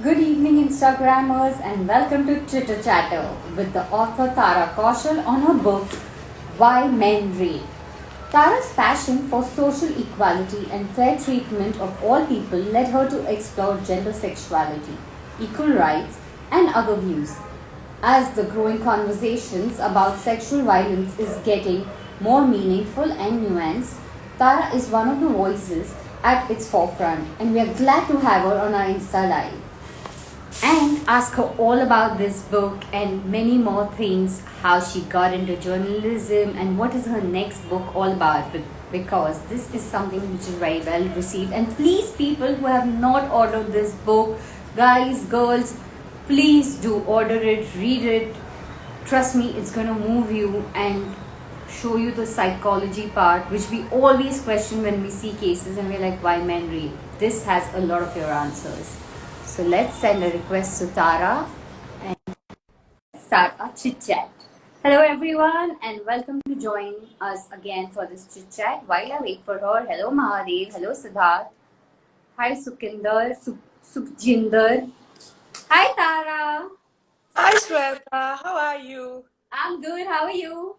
Good evening, Instagrammers, and welcome to Chitter Chatter with the author Tara Kaushal on her book Why Men Rape. Tara's passion for social equality and fair treatment of all people led her to explore gender sexuality, equal rights, and other views. As the growing conversations about sexual violence is getting more meaningful and nuanced, Tara is one of the voices at its forefront, and we are glad to have her on our Insta Live and ask her all about this book and many more things, how she got into journalism and what is her next book all about, because this is something which is very well received. And please, people who have not ordered this book, guys, girls, please do order it, read it. Trust me, it's going to move you and show you the psychology part, which we always question when we see cases and we're like, why men rape? This has a lot of your answers. So let's send a request to Tara and start our chit chat. Hello, everyone, and welcome to join us again for this chit chat. While I wait for her, hello, Mahadev, hello, Siddharth, hi, Sukinder, Sukhjinder, hi, Tara. Hi, Shweta. How are you? I'm good. How are you?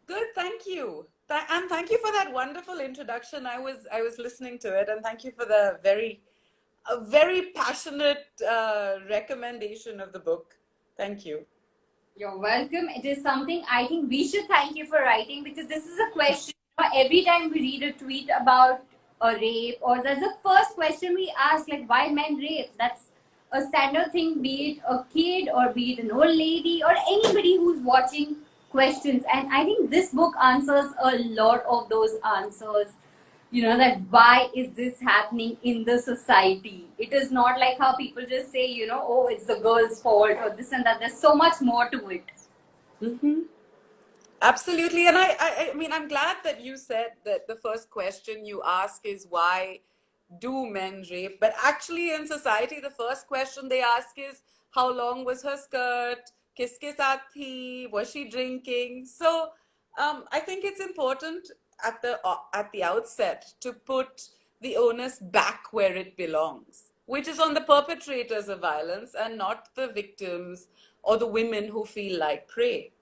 Good, thank you. And thank you for that wonderful introduction. I was listening to it, and thank you for the very passionate recommendation of the book. Thank you. You're welcome. It is something I think we should thank you for writing, because this is a question. Every time we read a tweet about a rape, or there's the first question we ask, like, why men rape? That's a standard thing, be it a kid or be it an old lady or anybody who's watching questions. And I think this book answers a lot of those answers, that why is this happening in the society. It is not like how people just say, oh, it's the girl's fault or this and that. There's so much more to it. Mm-hmm. Absolutely. And I mean, I'm glad that you said that the first question you ask is why do men rape? But actually, in society, the first question they ask is how long was her skirt? Kiske saath thi? Was she drinking? So I think it's important at the outset to put the onus back where it belongs, which is on the perpetrators of violence and not the victims or the women who feel like prey.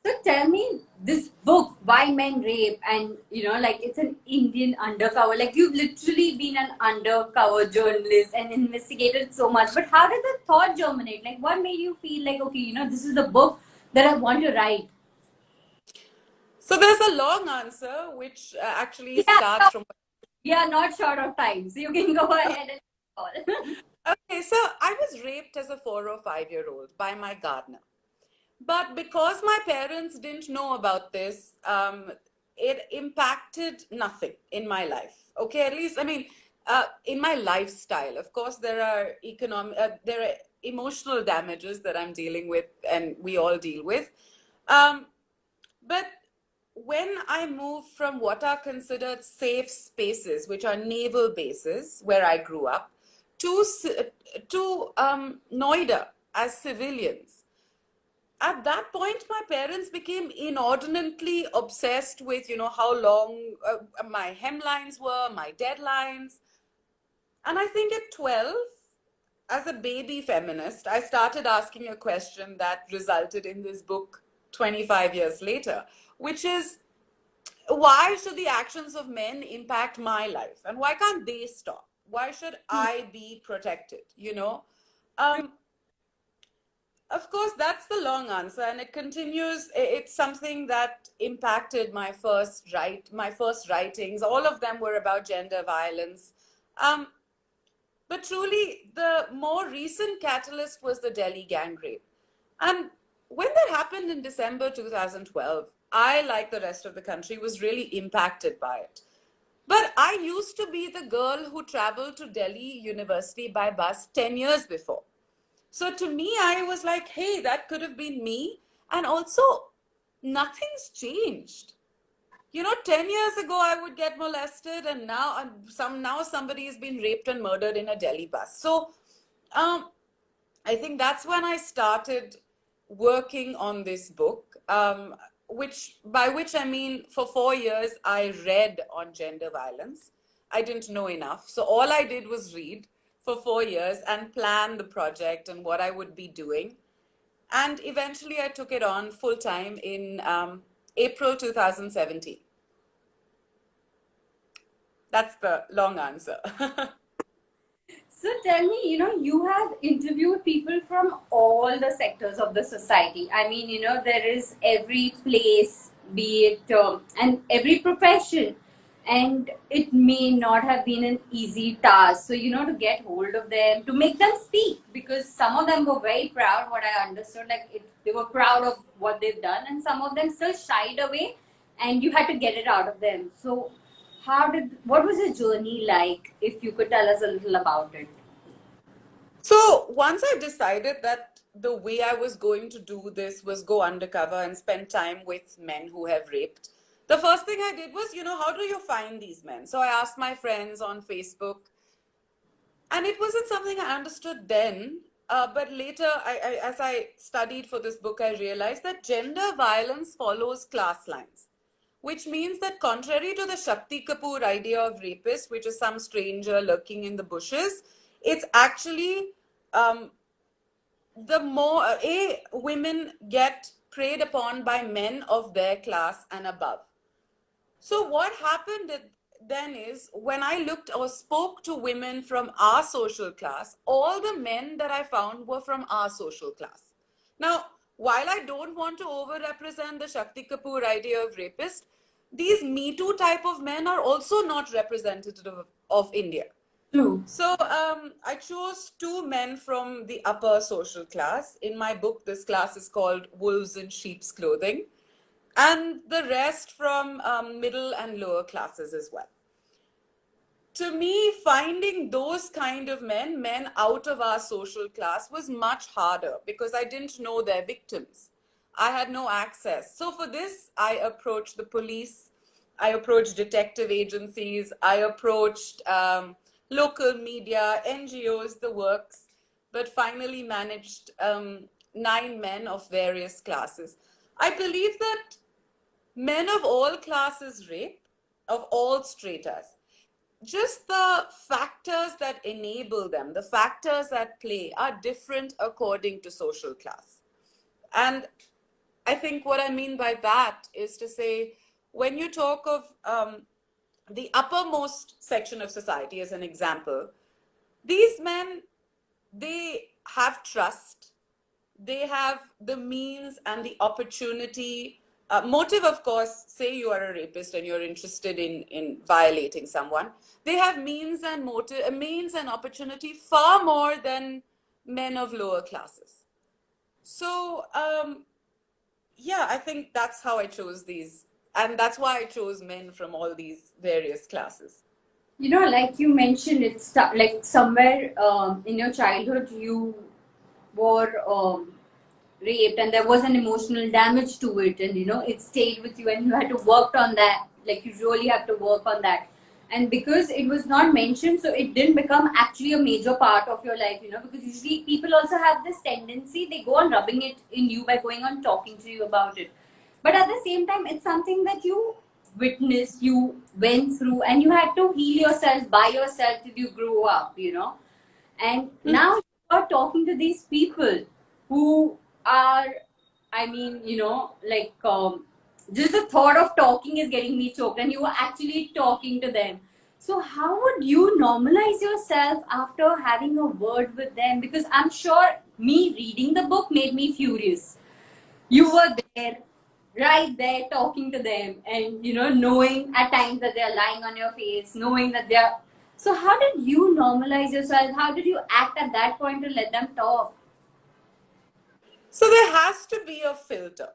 So tell me, this book, Why Men Rape, and like it's an Indian undercover. Like, you've literally been an undercover journalist and investigated so much. But how did the thought germinate? Like, what made you feel like, okay, this is the book that I want to write? So there's a long answer, which actually Yeah, starts from. we are not short of time, so you can go ahead and call. Okay, so I was raped as a 4 or 5 year old by my gardener. But because my parents didn't know about this, it impacted nothing in my life. Okay, at least, I mean, in my lifestyle. Of course, there are emotional damages that I'm dealing with, and we all deal with. Um, but when I moved from what are considered safe spaces, which are naval bases where I grew up, to Noida as civilians, at that point my parents became inordinately obsessed with how long my hemlines were, my deadlines. And I think at 12, as a baby feminist, I started asking a question that resulted in this book 25 years later, which is, why should the actions of men impact my life, and why can't they stop? Why should I be protected, um, of course, that's the long answer, and it continues. It's something that impacted my first writings. All of them were about gender violence. Um, but truly, the more recent catalyst was the Delhi gang rape. And when that happened in December 2012, I, like the rest of the country, was really impacted by it. But I used to be the girl who traveled to Delhi University by bus 10 years before. So to me, I was like, hey, that could have been me. And also, nothing's changed. 10 years ago, I would get molested, and now somebody has been raped and murdered in a Delhi bus. So um, I think that's when I started working on this book, by which I mean, for 4 years, I read on gender violence. I didn't know enough. So all I did was read. for 4 years and plan the project and what I would be doing. And eventually I took it on full time in April 2017. That's the long answer. So tell me, you have interviewed people from all the sectors of the society. I mean, there is every place, be it, and every profession, and it may not have been an easy task. So, to get hold of them, to make them speak, because some of them were very proud, what I understood, like they were proud of what they've done, and some of them still shied away, and you had to get it out of them. So, what was your journey like, if you could tell us a little about it? So once I decided that the way I was going to do this was go undercover and spend time with men who have raped, the first thing I did was, how do you find these men? So I asked my friends on Facebook, and it wasn't something I understood then. But later, as I studied for this book, I realized that gender violence follows class lines, which means that contrary to the Shakti Kapoor idea of rapist, which is some stranger lurking in the bushes, it's actually the more women get preyed upon by men of their class and above. So what happened then is, when I looked or spoke to women from our social class, all the men that I found were from our social class. Now, while I don't want to overrepresent the Shakti Kapoor idea of rapist, these Me Too type of men are also not representative of India. True. So I chose two men from the upper social class. In my book, this class is called Wolves in Sheep's Clothing, and the rest from middle and lower classes as well. To me, finding those kind of men out of our social class, was much harder because I didn't know their victims. I had no access. So for this, I approached the police, I approached detective agencies, I approached local media, NGOs, the works, but finally managed 9 men of various classes. I believe that men of all classes rape, of all stratas. Just the factors that enable them, the factors that play, are different according to social class. And I think what I mean by that is to say, when you talk of the uppermost section of society as an example, these men, they have trust, they have the means and the opportunity. Motive, of course, say you are a rapist and you're interested in violating someone. They have means and motive, means and opportunity far more than men of lower classes. So, yeah, I think that's how I chose these. And that's why I chose men from all these various classes. Like you mentioned, it's like somewhere in your childhood you were raped, and there was an emotional damage to it, and it stayed with you, and you had to work on that. Like you really have to work on that, and because it was not mentioned, so it didn't become actually a major part of your life. Because usually people also have this tendency, they go on rubbing it in you by going on talking to you about it, but at the same time it's something that you witnessed, you went through, and you had to heal yourself by yourself till you grew up. And now you're talking to these people who are, I mean, like, just the thought of talking is getting me choked, and you are actually talking to them. So how would you normalize yourself after having a word with them? Because I'm sure me reading the book made me furious. You were there, right there, talking to them, and knowing at times that they're lying on your face, knowing that they're. So how did you normalize yourself? How did you act at that point to let them talk? So there has to be a filter.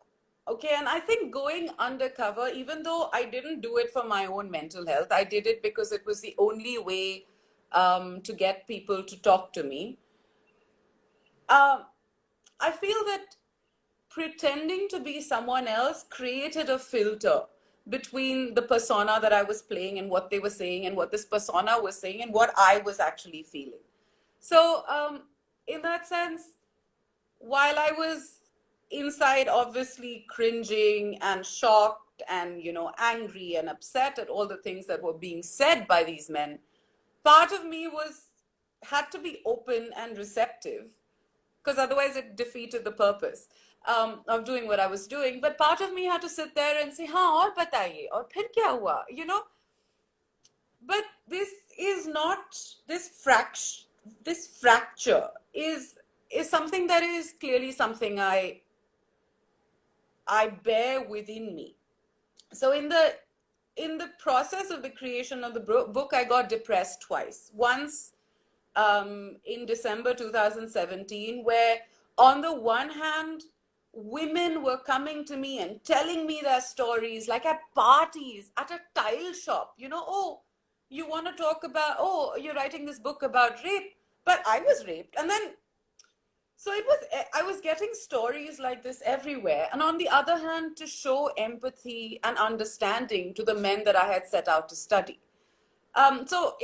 Okay, and I think going undercover, even though I didn't do it for my own mental health, I did it because it was the only way to get people to talk to me. Um, I feel that pretending to be someone else created a filter between the persona that I was playing and what they were saying and what this persona was saying and what I was actually feeling. So, in that sense, while I was inside obviously cringing and shocked and, angry and upset at all the things that were being said by these men, part of me was had to be open and receptive, because otherwise it defeated the purpose of doing what I was doing. But part of me had to sit there and say, हाँ और बताइए और फिर क्या हुआ, you know. But this is not this fracture is something that is clearly something I bear within me. So in the process of the creation of the book, I got depressed twice. Once in December 2017, where on the one hand, women were coming to me and telling me their stories, like at parties, at a tile shop, you know, oh, you want to talk about, oh, you're writing this book about rape, but I was raped. And then, so I was getting stories like this everywhere. And on the other hand, to show empathy and understanding to the men that I had set out to study. So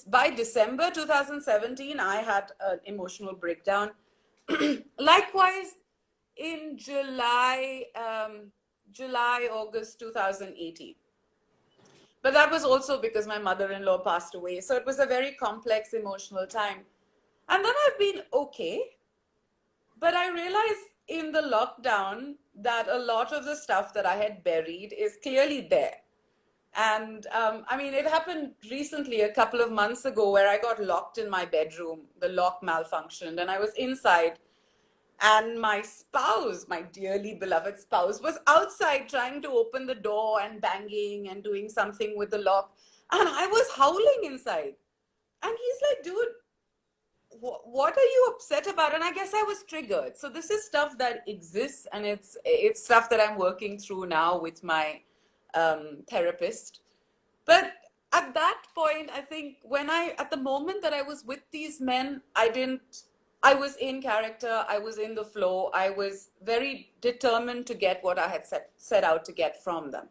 by December 2017, I had an emotional breakdown. Likewise, in August 2018. But that was also because my mother-in-law passed away. So it was a very complex emotional time. And then I've been okay. But I realized in the lockdown that a lot of the stuff that I had buried is clearly there. And I mean, it happened recently, a couple of months ago, where I got locked in my bedroom. The lock malfunctioned and I was inside. And my spouse, my dearly beloved spouse, was outside trying to open the door and banging and doing something with the lock. And I was howling inside. And he's like, dude, what are you upset about? And I guess I was triggered. So this is stuff that exists, and it's stuff that I'm working through now with my therapist. But at that point, I think at the moment that I was with these men, I was in character, I was in the flow, I was very determined to get what I had set out to get from them.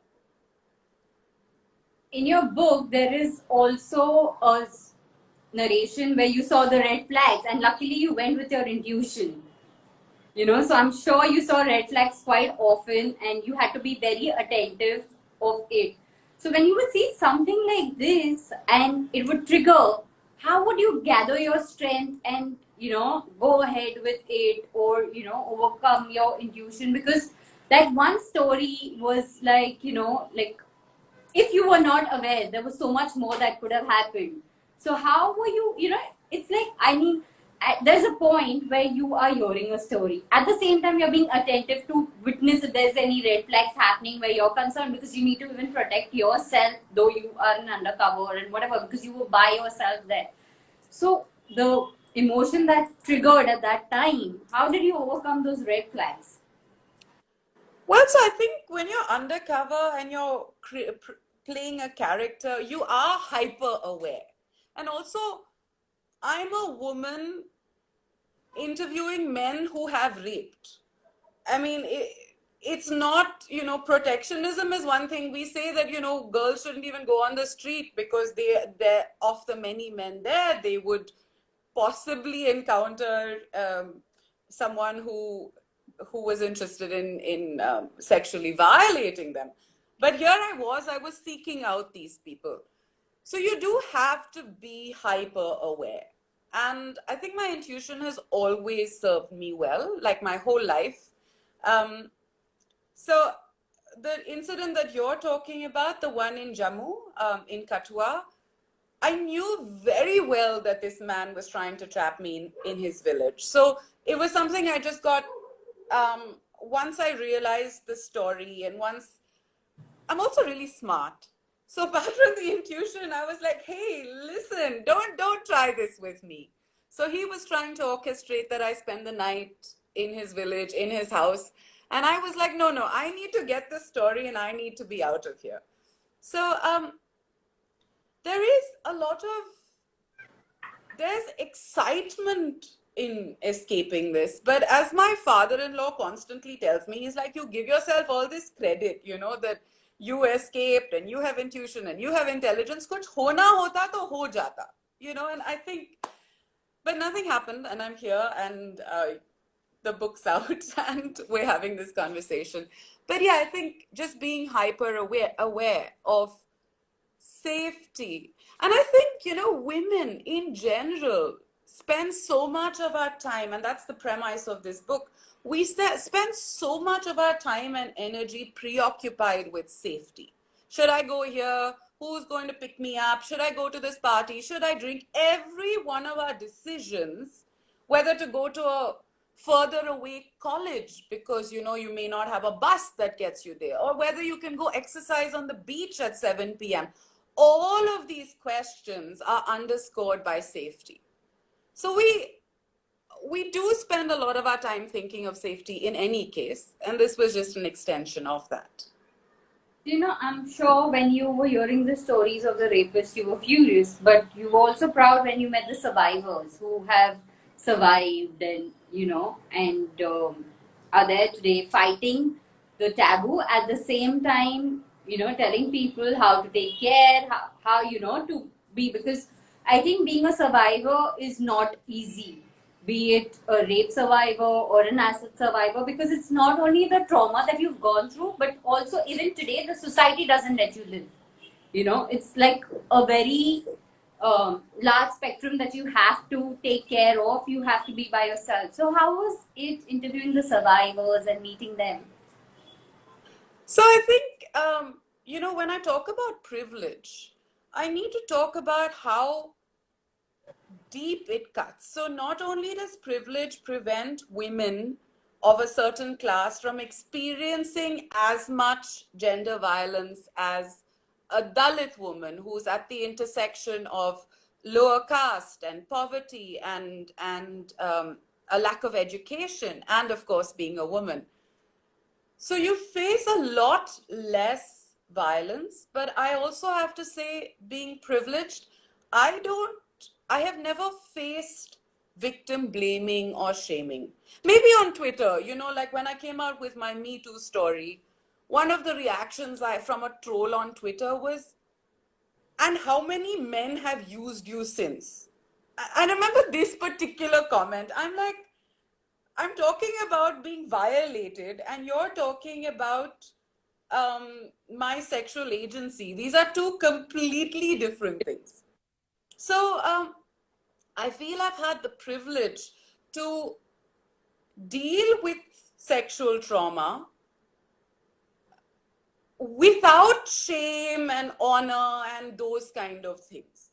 In your book, there is also a narration where you saw the red flags, and luckily you went with your intuition. You know, so I'm sure you saw red flags quite often and you had to be very attentive of it. So when you would see something like this and it would trigger, how would you gather your strength and, you know, go ahead with it, or, you know, overcome your intuition? Because that one story was like, you know, like, if you were not aware, there was so much more that could have happened. So how were you, you know, it's like, I mean, there's a point where you are hearing a story. At the same time, you're being attentive to witness if there's any red flags happening where you're concerned, because you need to even protect yourself, though you are an undercover and whatever, because you were by yourself there. So the emotion that triggered at that time, how did you overcome those red flags? Well, so I think when you're undercover and you're playing a character, you are hyper aware. And also, I'm a woman interviewing men who have raped. I mean, it's not, you know, protectionism is one thing. We say that, you know, girls shouldn't even go on the street because they're of the many men there, they would possibly encounter someone who was interested in sexually violating them. But here I was seeking out these people. So you do have to be hyper aware. And I think my intuition has always served me well, like my whole life. So the incident that you're talking about, the one in Jammu, in Kathua, I knew very well that this man was trying to trap me in his village. So it was something I just got, once I realized the story, and once, I'm also really smart. So apart from the intuition, I was like, hey, listen, don't try this with me. So he was trying to orchestrate that I spend the night in his village, in his house. And I was like, no, I need to get this story and I need to be out of here. So there is there's excitement in escaping this. But as my father-in-law constantly tells me, he's like, you give yourself all this credit, you know, that you escaped and you have intuition and you have intelligence. Kuch hona hota to ho jata, you know. And I think, but nothing happened, and I'm here, and the book's out and we're having this conversation. But yeah, I think just being hyper aware of safety. And I think, you know, women in general, spend so much of our time, and that's the premise of this book, we spend so much of our time and energy preoccupied with safety. Should I go here? Who's going to pick me up? Should I go to this party? Should I drink? Every one of our decisions, whether to go to a further away college because you may not have a bus that gets you there, or whether you can go exercise on the beach at 7 p.m. All of these questions are underscored by safety. So we do spend a lot of our time thinking of safety in any case, and this was just an extension of that. I'm sure when you were hearing the stories of the rapists, you were furious, but you were also proud when you met the survivors who have survived and are there today fighting the taboo at the same time, telling people how to take care, how to be, because I think being a survivor is not easy, be it a rape survivor or an acid survivor, because it's not only the trauma that you've gone through, but also even today the society doesn't let you live. It's like a very large spectrum that you have to take care of. You have to be by yourself. So how was it interviewing the survivors and meeting them? So I think, when I talk about privilege, I need to talk about how deep it cuts. So not only does privilege prevent women of a certain class from experiencing as much gender violence as a Dalit woman who's at the intersection of lower caste and poverty and a lack of education, and of course being a woman. So you face a lot less violence, but I also have to say, being privileged, I have never faced victim blaming or shaming. Maybe on Twitter, like when I came out with my Me Too story, one of the reactions from a troll on Twitter was, "And how many men have used you since?" I remember this particular comment. I'm talking about being violated, and you're talking about my sexual agency. These are two completely different things. So I feel I've had the privilege to deal with sexual trauma without shame and honor and those kind of things.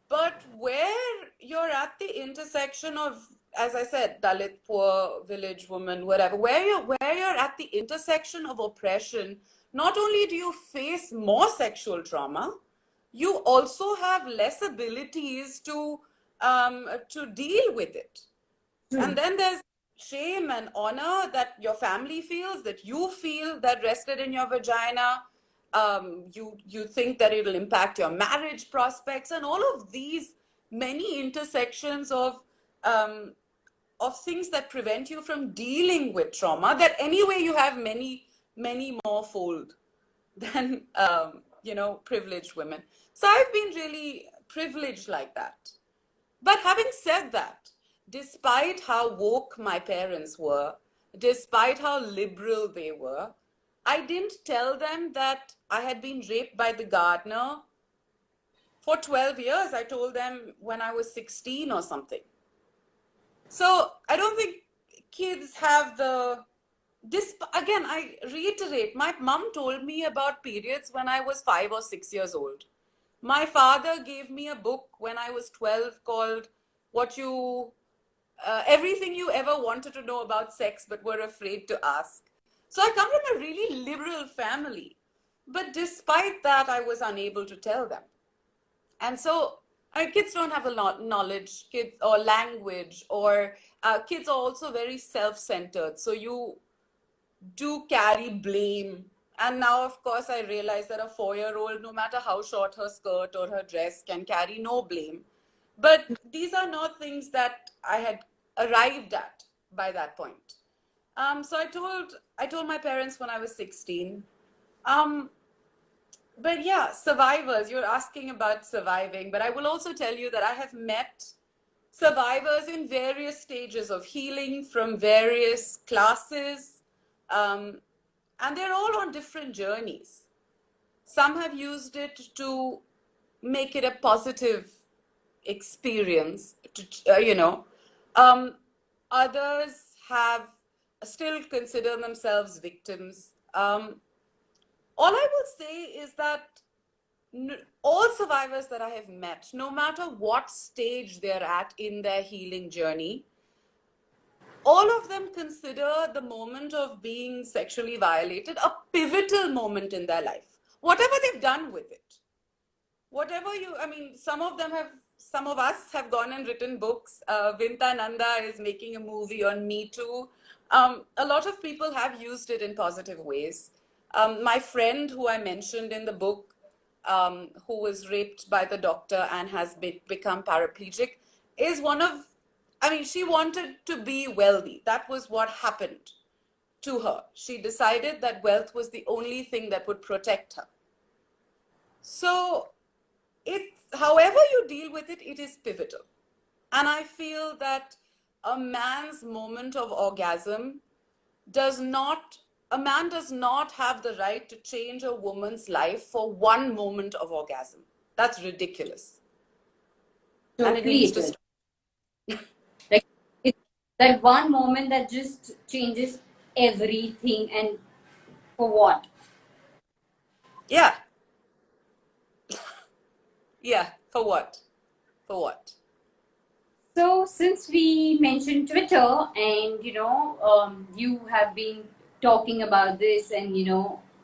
But where you're at the intersection of, as I said, Dalit, poor, village woman, whatever, where you're at the intersection of oppression, not only do you face more sexual trauma, you also have less abilities to deal with it. And then there's shame and honor that your family feels, that you feel, that rested in your vagina. You think that it'll impact your marriage prospects, and all of these many intersections of things that prevent you from dealing with trauma, that anyway you have many more fold than privileged women. So I've been really privileged like that. But having said that, despite how woke my parents were, despite how liberal they were, I didn't tell them that I had been raped by the gardener for 12 years. I told them when I was 16 or something. So I don't think kids have again, I reiterate, my mom told me about periods when I was 5 or 6 years old. My father gave me a book when I was 12 called Everything You Ever Wanted to Know About Sex But Were Afraid to Ask. So I come from a really liberal family. But despite that, I was unable to tell them. And so kids don't have a lot knowledge, kids or language, or kids are also very self-centered. So you do carry blame. And now, of course, I realize that a 4-year-old, no matter how short her skirt or her dress, can carry no blame. But these are not things that I had arrived at by that point. So I told my parents when I was 16. But yeah, survivors, you're asking about surviving, but I will also tell you that I have met survivors in various stages of healing from various classes, and they're all on different journeys. Some have used it to make it a positive experience. Others have still consider themselves victims. All I will say is that all survivors that I have met, no matter what stage they're at in their healing journey, all of them consider the moment of being sexually violated a pivotal moment in their life. Whatever they've done with it, some of us have gone and written books. Vinta Nanda is making a movie on Me Too. A lot of people have used it in positive ways. My friend who I mentioned in the book, who was raped by the doctor and has become paraplegic, is she wanted to be wealthy. That was what happened to her. She decided that wealth was the only thing that would protect her. So however you deal with it, it is pivotal. And I feel that a man's moment of orgasm a man does not have the right to change a woman's life for one moment of orgasm. That's ridiculous. And it Totally needs it to is. stop. Like it's that one moment that just changes everything, and for what? Yeah. Yeah. For what? For what? So, since we mentioned Twitter, and you have been talking about this, and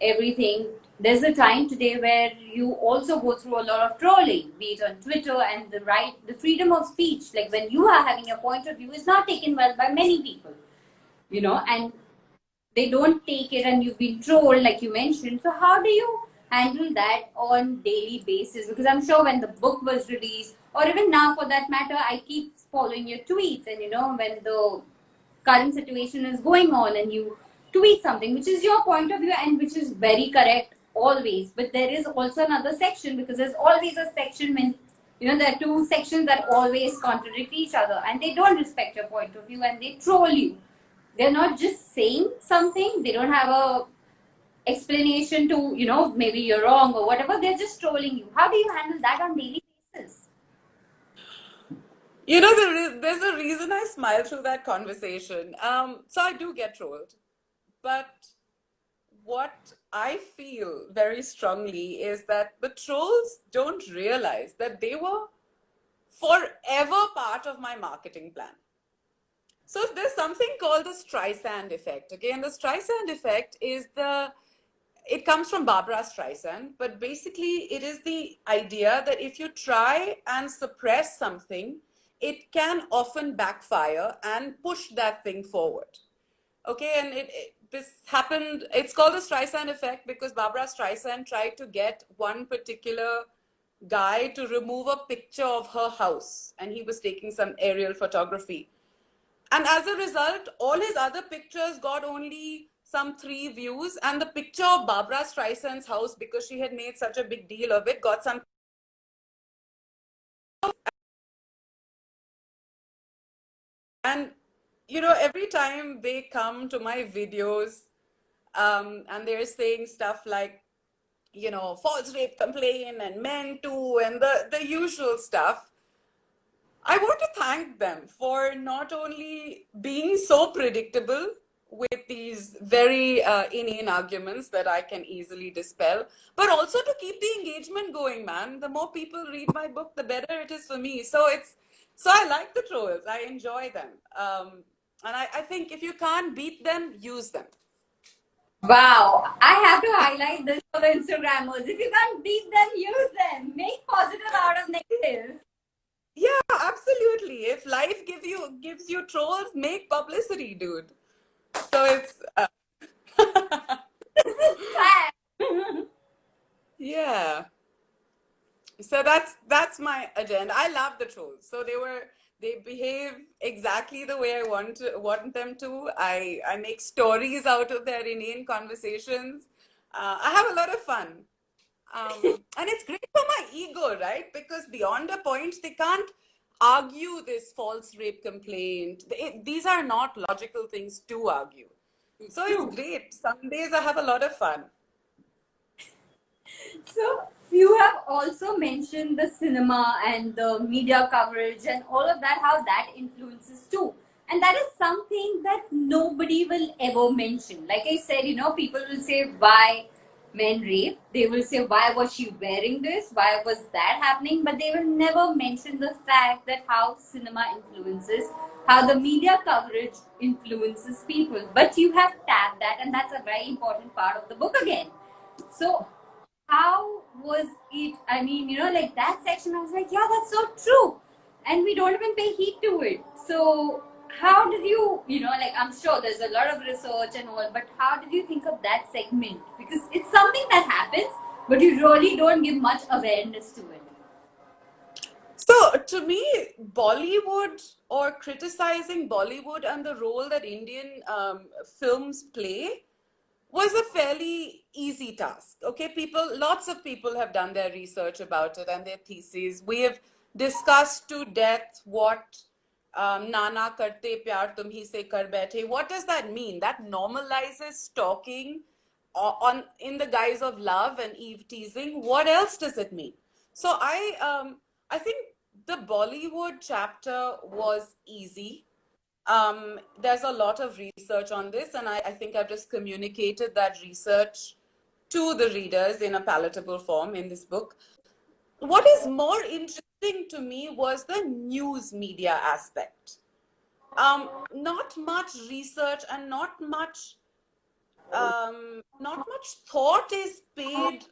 everything, there's a time today where you also go through a lot of trolling, be it on Twitter, and the freedom of speech. Like when you are having a point of view, is not taken well by many people, and they don't take it, and you've been trolled like you mentioned. So how do you handle that on daily basis? Because I'm sure when the book was released, or even now for that matter, I keep following your tweets, and when the current situation is going on and you tweet something which is your point of view and which is very correct always, but there is also another section, because there's always a section when there are two sections that always contradict each other, and they don't respect your point of view and they troll you. They're not just saying something, they don't have a explanation to maybe you're wrong or whatever, they're just trolling you. How do you handle that on daily basis? There's a reason I smile through that conversation. So I do get trolled. But what I feel very strongly is that the trolls don't realize that they were forever part of my marketing plan. So there's something called the Streisand Effect. Again, the Streisand Effect it comes from Barbara Streisand, but basically it is the idea that if you try and suppress something, it can often backfire and push that thing forward. Okay, and this happened, it's called the Streisand Effect because Barbara Streisand tried to get one particular guy to remove a picture of her house, and he was taking some aerial photography. And as a result, all his other pictures got only some 3 views, and the picture of Barbara Streisand's house, because she had made such a big deal of it, got some. And every time they come to my videos, and they're saying stuff like, false rape complaint and men too, and the usual stuff. I want to thank them for not only being so predictable with these very inane arguments that I can easily dispel, but also to keep the engagement going, man. The more people read my book, the better it is for me. So I like the trolls. I enjoy them. And I think if you can't beat them, use them. Wow, I have to highlight this for the Instagrammers. If you can't beat them, use them. Make positive out of negative. Yeah, absolutely. If life gives you trolls, make publicity, dude. So it's This is sad. yeah. So that's my agenda. I love the trolls. So they behave exactly the way I want them to. I make stories out of their inane conversations. I have a lot of fun. And it's great for my ego, right? Because beyond a point, they can't argue this false rape complaint. These are not logical things to argue. So it's True. great. Some days I have a lot of fun. So, you have also mentioned the cinema and the media coverage and all of that, how that influences too. And that is something that nobody will ever mention. Like I said, people will say, why men rape? They will say, why was she wearing this? Why was that happening? But they will never mention the fact that how cinema influences, how the media coverage influences people. But you have tagged that, and that's a very important part of the book again. So how was it? I mean, like that section, I was like, yeah, that's so true. And we don't even pay heed to it. So, how did you, like, I'm sure there's a lot of research and all, but how did you think of that segment? Because it's something that happens, but you really don't give much awareness to it. So, to me, Bollywood or criticizing Bollywood and the role that Indian films play was a fairly easy task. Okay, lots of people have done their research about it and their theses. We have discussed to death what Nana karte pyar tumhi se kar baithe. What does that mean? That normalizes stalking on in the guise of love and eve teasing. What else does it mean? So I think the Bollywood chapter was easy. There's a lot of research on this, and I think I've just communicated that research to the readers in a palatable form in this book. What is more interesting to me was the news media aspect. Not much research and not much thought is paid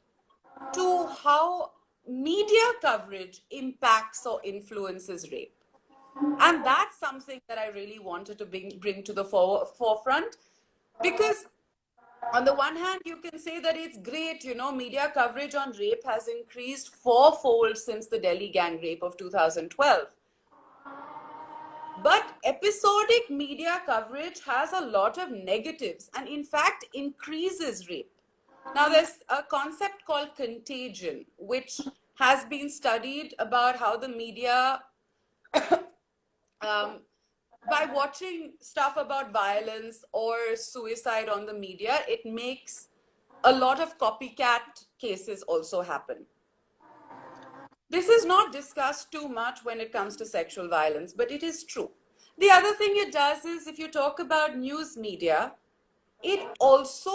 to how media coverage impacts or influences rape. And that's something that I really wanted to bring to the forefront, because on the one hand, you can say that it's great, media coverage on rape has increased fourfold since the Delhi gang rape of 2012. But episodic media coverage has a lot of negatives and, in fact, increases rape. Now, there's a concept called contagion, which has been studied about how the media, by watching stuff about violence or suicide on the media, it makes a lot of copycat cases also happen. This is not discussed too much when it comes to sexual violence, but it is true. The other thing it does is, if you talk about news media, it also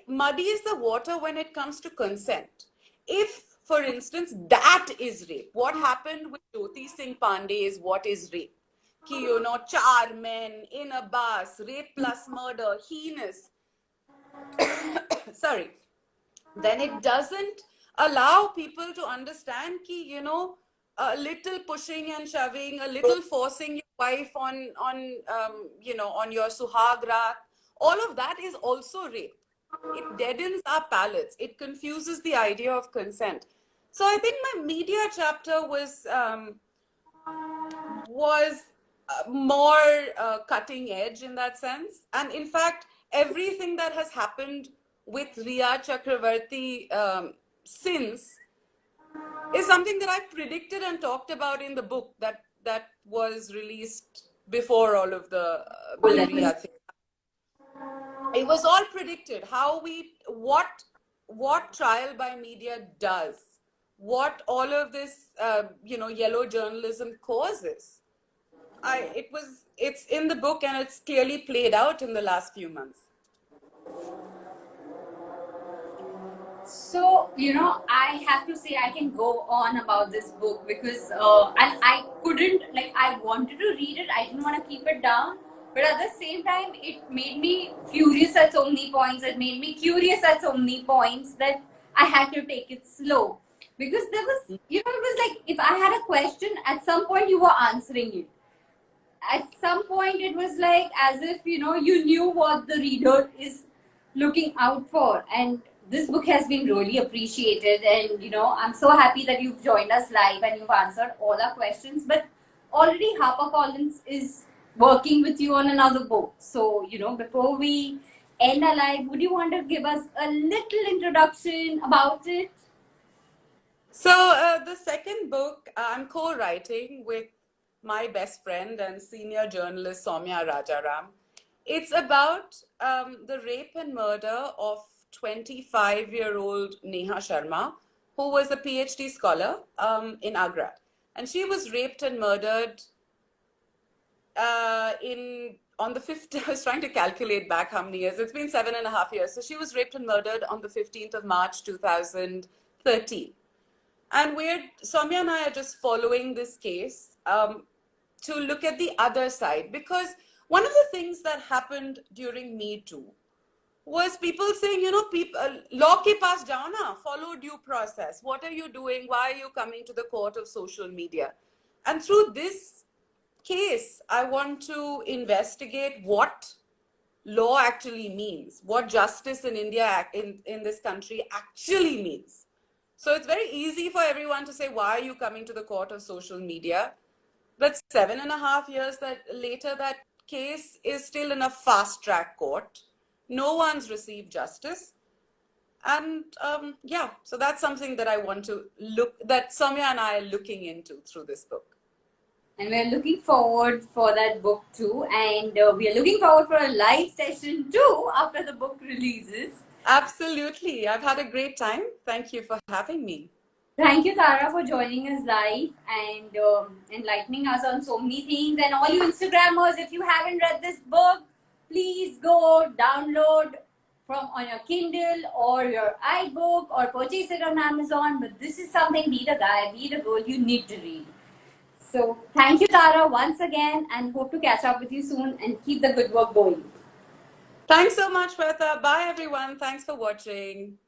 muddies the water when it comes to consent. If, for instance, that is rape, what happened with Jyoti Singh Pandey is what is rape. Ki, 4 men in a bus, rape plus murder, heinous. Sorry. Then it doesn't allow people to understand ki, a little pushing and shoving, a little forcing your wife on your suhag raat, all of that is also rape. It deadens our palates. It confuses the idea of consent. So I think my media chapter was more cutting edge in that sense. And in fact, everything that has happened with Riya Chakravarti since is something that I've predicted and talked about in the book that was released before all of the Riya thing. It was all predicted. What trial by media does, what all of this yellow journalism causes. It's in the book, and it's clearly played out in the last few months. So, I have to say I can go on about this book because, and I couldn't, like, I wanted to read it, I didn't want to keep it down, but at the same time, it made me furious at so many points, it made me curious at so many points that I had to take it slow. Because there was, it was like if I had a question, at some point you were answering it. At some point it was like as if you knew what the reader is looking out for, and this book has been really appreciated, and I'm so happy that you've joined us live and you've answered all our questions. But already HarperCollins is working with you on another book, so before we end our live, would you want to give us a little introduction about it? So the second book I'm co-writing with my best friend and senior journalist Soumya Rajaram. It's about the rape and murder of 25-year-old Neha Sharma, who was a PhD scholar in Agra. And she was raped and murdered on the 5th. I was trying to calculate back how many years. It's been 7.5 years. So she was raped and murdered on the 15th of March 2013. And Soumya and I are just following this case to look at the other side, because one of the things that happened during Me Too was people saying, law ke paas jao na, follow due process. What are you doing? Why are you coming to the court of social media? And through this case, I want to investigate what law actually means, what justice in India, in this country actually means. So it's very easy for everyone to say, why are you coming to the court of social media? But 7.5 years later, that case is still in a fast track court. No one's received justice. And so that's something that I want to that Soumya and I are looking into through this book. And we're looking forward for that book too. And we are looking forward for a live session too after the book releases. Absolutely. I've had a great time. Thank you for having me. Thank you, Tara, for joining us live and enlightening us on so many things. And all you Instagrammers, if you haven't read this book, please go download from on your Kindle or your iBook or purchase it on Amazon. But this is something, be the guy, be the girl, you need to read. So thank you, Tara, once again, and hope to catch up with you soon and keep the good work going. Thanks so much, Shweta. Bye, everyone. Thanks for watching.